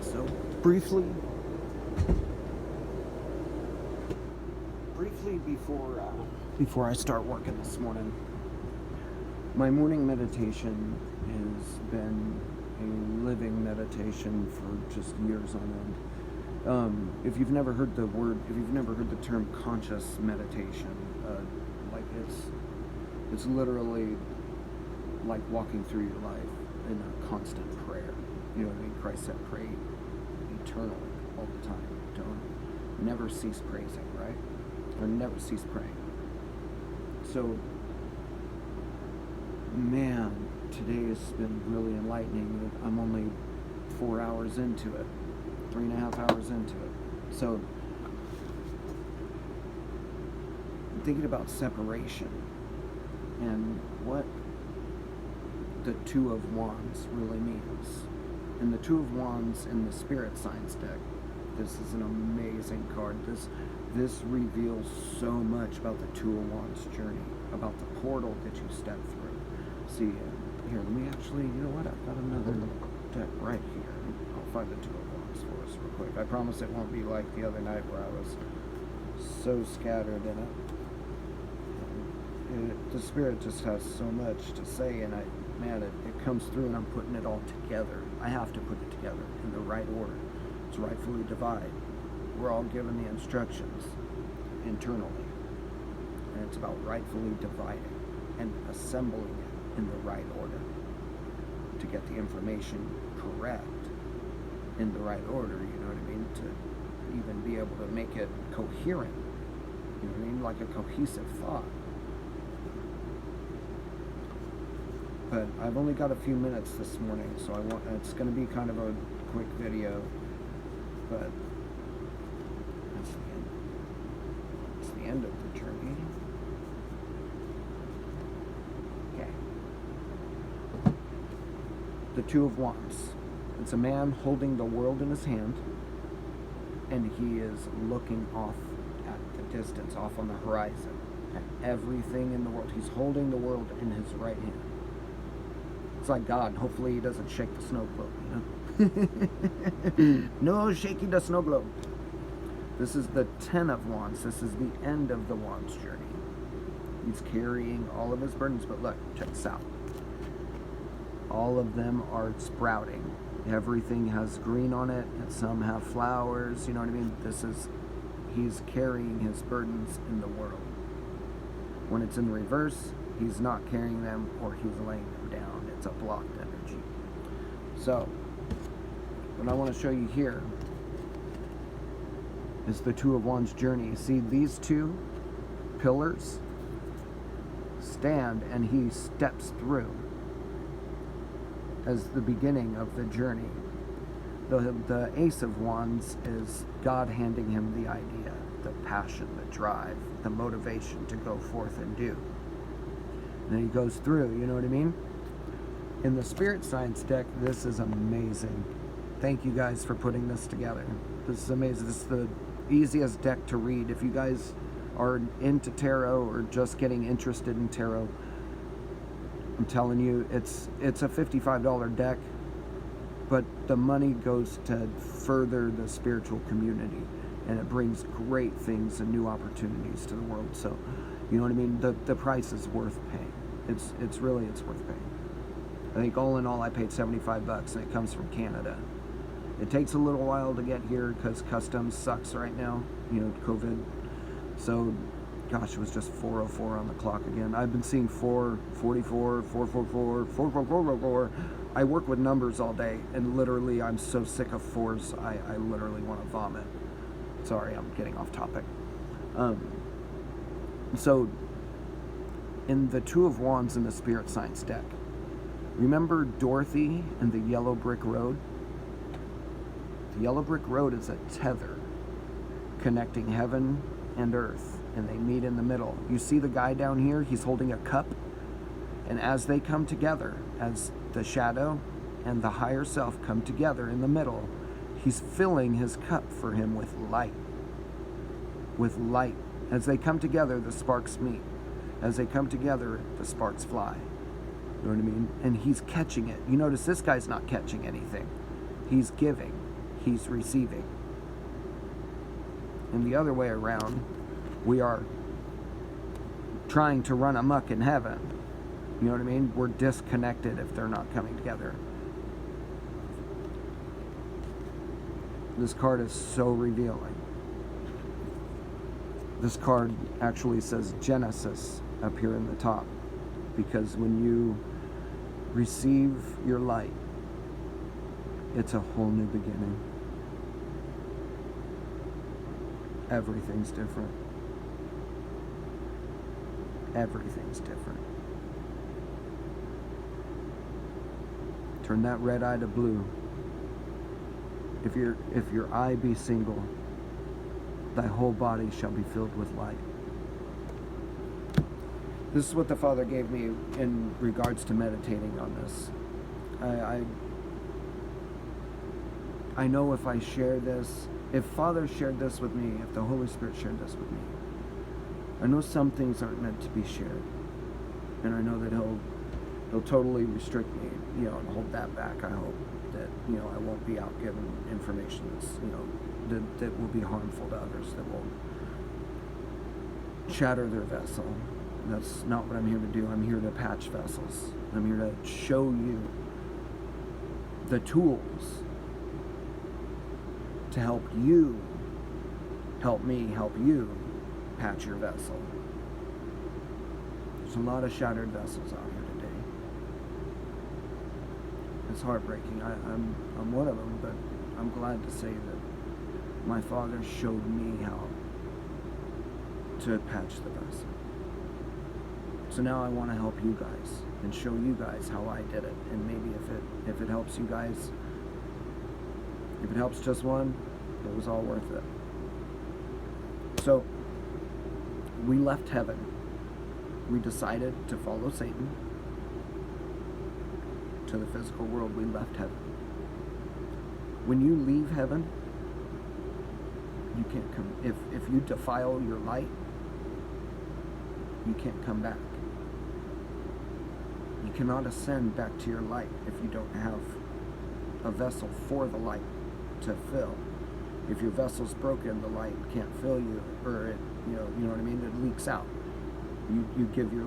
So briefly before I start working this morning, my morning meditation has been a living meditation for just years on end. If you've never heard the term conscious meditation, like it's literally like walking through your life in a constant prayer. You know what I mean? Christ said, pray eternally all the time. Don't never cease praising, right? Or never cease praying. So, man, today has been really enlightening. I'm only 4 hours into it, 3.5 hours into it. So, I'm thinking about separation and what the Two of Wands really means. And the Two of Wands in the Spirit Science deck, this is an amazing card. This reveals so much about the Two of Wands journey, about the portal that you step through. See, here, let me actually, you know what, I've got another deck right here. I'll find the Two of Wands for us real quick. I promise it won't be like the other night where I was so scattered in it. The Spirit just has so much to say, and it comes through, and I'm putting it all together. I have to put it together in the right order. It's rightfully divide. We're all given the instructions internally, and it's about rightfully dividing and assembling it in the right order to get the information correct in the right order, you know what I mean, to even be able to make it coherent, you know what I mean, like a cohesive thought. But I've only got a few minutes this morning, so it's going to be kind of a quick video, but that's the end of the journey. Okay. The Two of Wands. It's a man holding the world in his hand, and he is looking off at the distance, off on the horizon, at everything in the world. He's holding the world in his right hand. It's like God. Hopefully he doesn't shake the snow globe, you know? No shaking the snow globe. This is the Ten of Wands. This is the end of the Wands journey. He's carrying all of his burdens, but look, check this out. All of them are sprouting. Everything has green on it, and some have flowers, you know what I mean? He's carrying his burdens in the world. When it's in reverse, he's not carrying them, or he's laying them down. It's a blocked energy. So, what I want to show you here is the Two of Wands journey. See, these two pillars stand, and he steps through as the beginning of the journey. The Ace of Wands is God handing him the idea, the passion, the drive, the motivation to go forth and do. And then he goes through, you know what I mean? In the Spirit Science deck, this is amazing. Thank you guys for putting this together. This is amazing. This is the easiest deck to read. If you guys are into tarot or just getting interested in tarot, I'm telling you, it's a $55 deck, but the money goes to further the spiritual community, and it brings great things and new opportunities to the world. So, you know what I mean? The price is worth paying. It's worth paying. I think all in all, I paid $75, and it comes from Canada. It takes a little while to get here because customs sucks right now, you know, COVID. So, gosh, it was just 4:04 on the clock again. I've been seeing 4:44, 4:44, 4:44. I work with numbers all day, and literally I'm so sick of fours, I literally want to vomit. Sorry, I'm getting off topic. So, in the Two of Wands in the Spirit Science deck, remember Dorothy and the Yellow Brick Road? The Yellow Brick Road is a tether connecting heaven and earth, and they meet in the middle. You see the guy down here? He's holding a cup, and as they come together, as the shadow and the higher self come together in the middle, he's filling his cup for him with light. With light. As they come together, the sparks meet. As they come together, the sparks fly. You know what I mean? And he's catching it. You notice this guy's not catching anything. He's giving. he's receiving. And the other way around, we are trying to run amok in heaven. You know what I mean? We're disconnected if they're not coming together. This card is so revealing. This card actually says Genesis up here in the top, because when you receive your light, it's a whole new beginning. Everything's different. Everything's different. Turn that red eye to blue. If your eye be single, thy whole body shall be filled with light. This is what the Father gave me in regards to meditating on this. I know if I share this, if Father shared this with me, if the Holy Spirit shared this with me, I know some things aren't meant to be shared, and I know that He'll totally restrict me, and hold that back. I hope that I won't be out giving information that's that will be harmful to others, that will shatter their vessel. That's not what I'm here to do. I'm here to patch vessels. I'm here to show you the tools to help you, help me, help you patch your vessel. There's a lot of shattered vessels out here today. It's heartbreaking. I'm one of them, but I'm glad to say that my Father showed me how to patch the vessel. So now I want to help you guys and show you guys how I did it, and maybe if it helps you guys, if it helps just one, it was all worth it. So we left heaven. We decided to follow Satan to the physical world. We left heaven. When you leave heaven, you can't come. If you defile your light, you can't come back. You cannot ascend back to your light if you don't have a vessel for the light to fill. If your vessel's broken, the light can't fill you, or it, you know what I mean. It leaks out. You give your,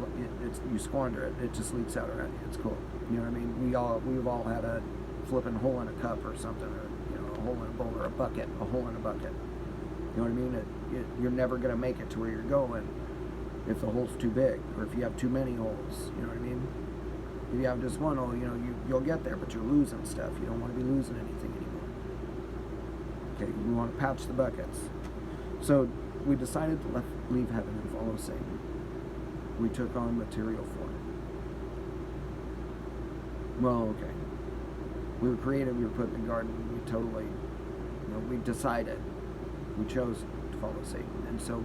you squander it. It just leaks out around you. It's cool. You know what I mean. We've all had a flipping hole in a cup or something, or a hole in a bowl, or a bucket, a hole in a bucket. You know what I mean. You're never gonna make it to where you're going if the hole's too big, or if you have too many holes. You know what I mean. If you have just one hole, you'll get there, but you're losing stuff. You don't want to be losing anything anymore. Okay, we want to patch the buckets. So we decided to leave heaven and follow Satan. We took on material form. Well, okay. We were created, we were put in the garden, we totally, we decided, we chose to follow Satan. And so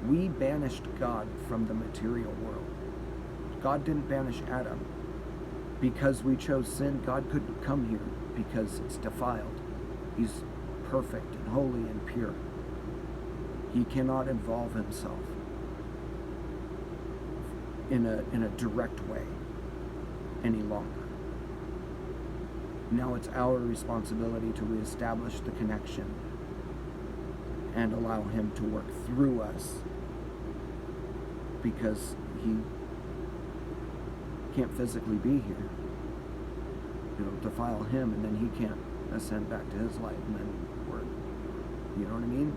we banished God from the material world. God didn't banish Adam. Because we chose sin, God couldn't come here because it's defiled. He's perfect and holy and pure. He cannot involve himself in a direct way any longer. Now it's our responsibility to reestablish the connection and allow him to work through us, because he can't physically be here. Defile him, and then he can't ascend back to his light, and then you know what I mean?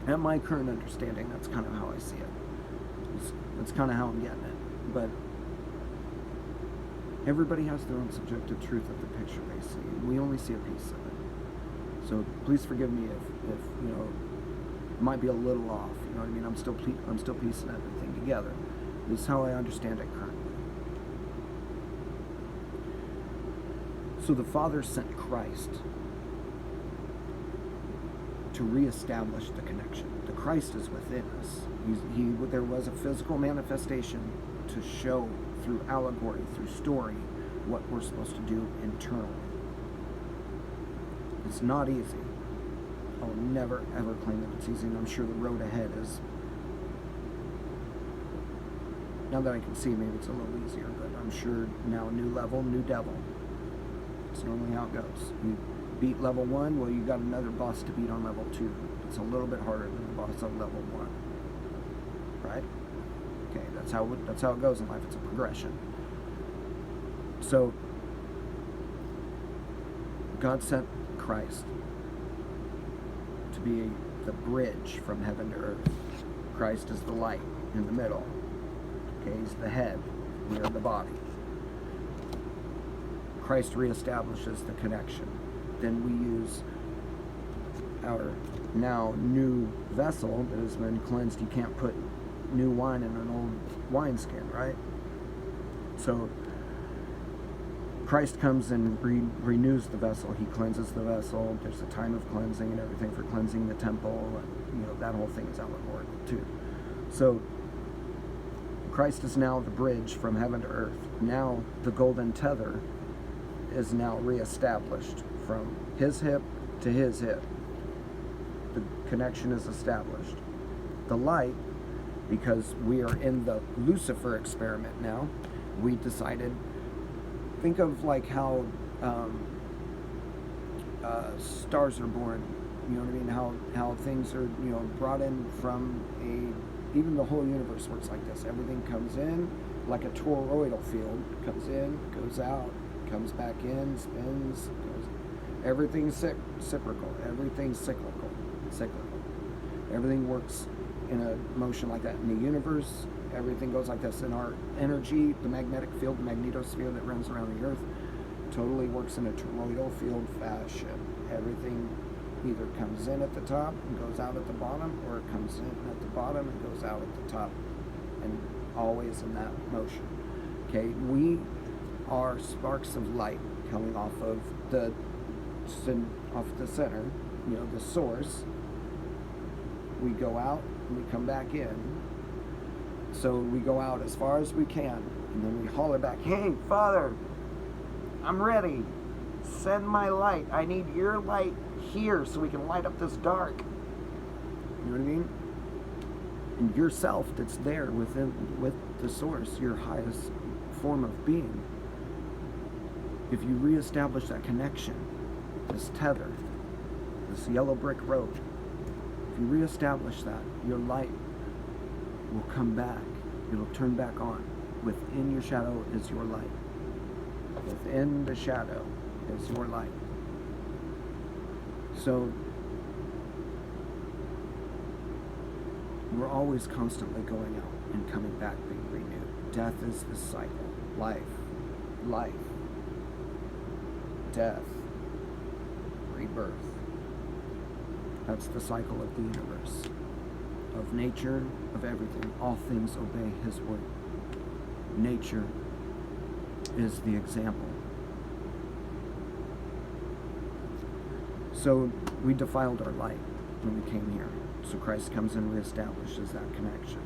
At my current understanding, that's kind of how I see it. That's kind of how I'm getting it. But everybody has their own subjective truth of the picture they see. We only see a piece of it. So please forgive me if it might be a little off. You know what I mean? I'm still piecing everything together. This is how I understand it currently. So the Father sent Christ to reestablish the connection. The Christ is within us. There was a physical manifestation to show through allegory, through story, what we're supposed to do internally. It's not easy. I will never ever claim that it's easy, and I'm sure the road ahead is, now that I can see, maybe it's a little easier, but I'm sure now new level, new devil. It's normally how it goes. You beat level 1, well, you got another boss to beat on level 2. It's a little bit harder than the boss on level 1. Right? Okay, that's how it goes in life. It's a progression. So, God sent Christ to be the bridge from heaven to earth. Christ is the light in the middle. Okay, he's the head. We are the body. Christ reestablishes the connection. Then we use our now new vessel that has been cleansed. You can't put new wine in an old wineskin, right? So Christ comes and renews the vessel. He cleanses the vessel. There's a time of cleansing and everything for cleansing the temple. And, that whole thing is allegorical too. So Christ is now the bridge from heaven to earth. Now the golden tether is now reestablished from his hip to his hip. The connection is established. The light, because we are in the Lucifer experiment now, we decided, think of like how stars are born, you know what I mean? How things are, brought in from even the whole universe works like this. Everything comes in like a toroidal field, comes in, goes out, comes back in, spins, goes. Everything's reciprocal. Everything's cyclical. Everything works in a motion like that. In the universe, everything goes like this. In our energy, the magnetic field, the magnetosphere that runs around the Earth, totally works in a toroidal field fashion. Everything either comes in at the top and goes out at the bottom, or it comes in at the bottom and goes out at the top, and always in that motion. Okay, we are sparks of light coming off of the center, the source. We go out and we come back in. So we go out as far as we can, and then we holler back, "Hey, Father, I'm ready. Send my light. I need your light here so we can light up this dark." You know what I mean? And yourself that's there with the source, your highest form of being. If you reestablish that connection, this tether, this yellow brick road, if you reestablish that, your light will come back. It'll turn back on. Within your shadow is your light. Within the shadow is your light. So we're always constantly going out and coming back, being renewed. Death is the cycle. Life, death, rebirth. That's the cycle of the universe, of nature, of everything. All things obey his word. Nature is the example. So we defiled our light when we came here. So Christ comes and reestablishes that connection.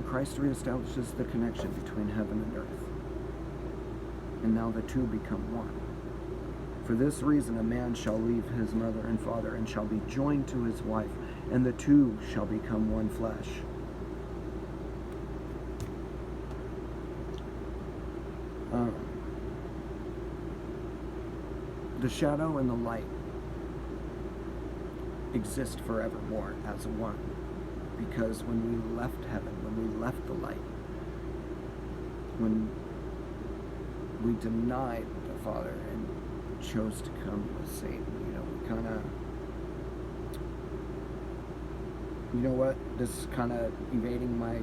Christ reestablishes the connection between heaven and earth. And now the two become one. For this reason, a man shall leave his mother and father and shall be joined to his wife, and the two shall become one flesh. The shadow and the light exist forevermore as one. Because when we left heaven, when we left the light, when we denied the Father and chose to come with Satan, we kind of, this is kind of evading my,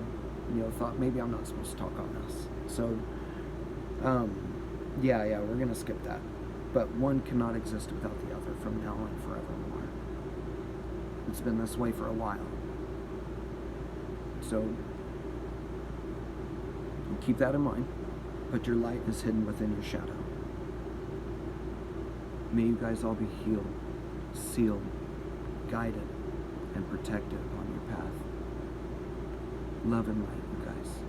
thought. Maybe I'm not supposed to talk on this. So, we're going to skip that. But one cannot exist without the other from now on forevermore. It's been this way for a while. So, keep that in mind. But your light is hidden within your shadow. May you guys all be healed, sealed, guided, and protected on your path. Love and light, you guys.